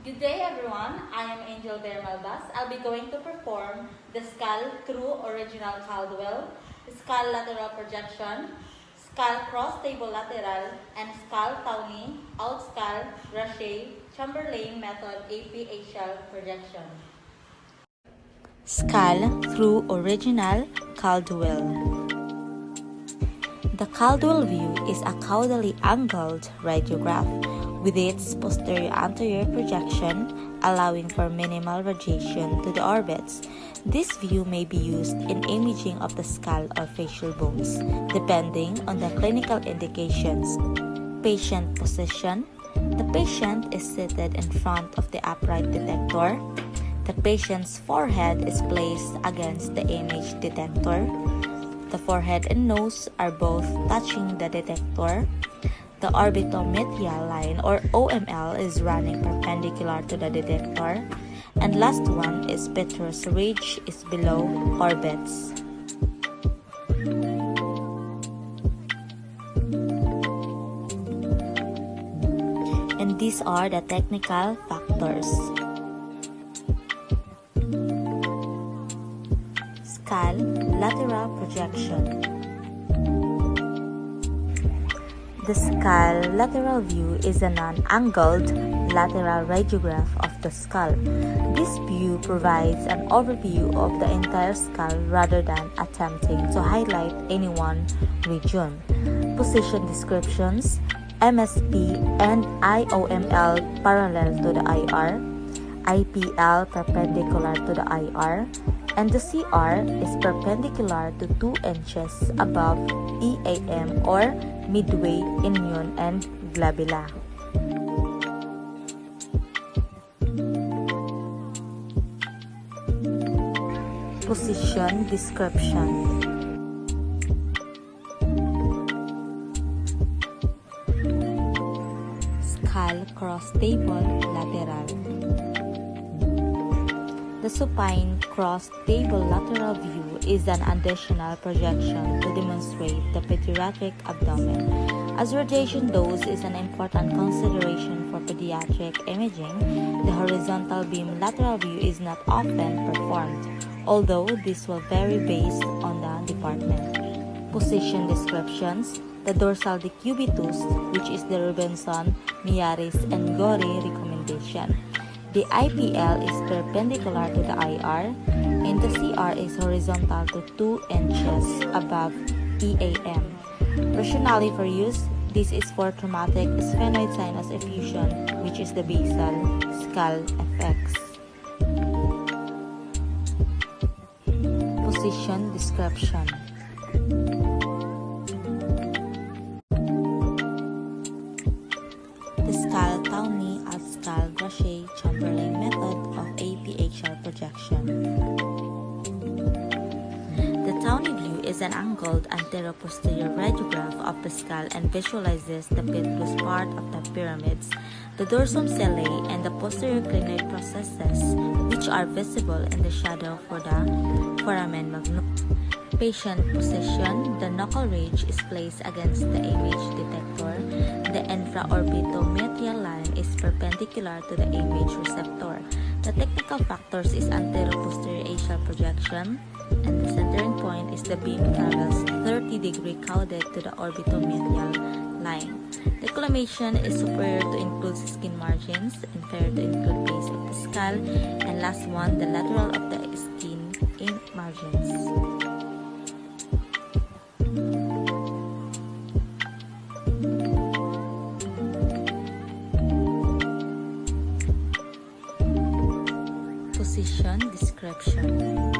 Good day everyone, I am Angel Bermalbas. I'll be going to perform the skull through original Caldwell, skull lateral projection, skull cross table lateral, and skull Towne, out skull, Rache, Chamberlain method AP axial projection. Skull through original Caldwell. The Caldwell view is a caudally angled radiograph with its posterior-anterior projection, allowing for minimal radiation to the orbits. This view may be used in imaging of the skull or facial bones, depending on the clinical indications. Patient position. The patient is seated in front of the upright detector. The patient's forehead is placed against the image detector. The forehead and nose are both touching the detector. The orbitomedial line or OML is running perpendicular to the detector. And last one is petrous ridge is below orbits. And these are the technical factors. Skull lateral projection. The skull lateral view is a non-angled lateral radiograph of the skull. This view provides an overview of the entire skull rather than attempting to highlight any one region. Position descriptions: MSP and IOML parallel to the IR, IPL perpendicular to the IR, and the CR is perpendicular to 2 inches above EAM or midway inion and glabella. Position description. Skull cross table lateral. The supine cross-table lateral view is an additional projection to demonstrate the pediatric abdomen. As radiation dose is an important consideration for pediatric imaging, the horizontal beam lateral view is not often performed, although this will vary based on the department. Position descriptions: the dorsal decubitus, which is the Robinson, Miyares, and Gore recommendation. The IPL is perpendicular to the IR, and the CR is horizontal to 2 inches above EAM. Rationale for use: this is for traumatic sphenoid sinus effusion, which is the basal skull effects. Position description. The skull Towne at skull Rache Chamberlain method of AP axial projection. The Towne view is an angled anteroposterior radiograph of the skull and visualizes the petrous part of the pyramids, the dorsum cellae, and the posterior clinoid processes, which are visible in the shadow for the foramen magnum. Patient position: the knuckle ridge is placed against the image detector. The infraorbitomedial line is perpendicular to the image receptor. The technical factors is anteroposterior axial projection, and the centering point is the beam travels 30-degree caudate to the orbitomedial line. Declination is superior to include skin margins, inferior to include base of the skull, and last one, the lateral of the skin in margins. Position description.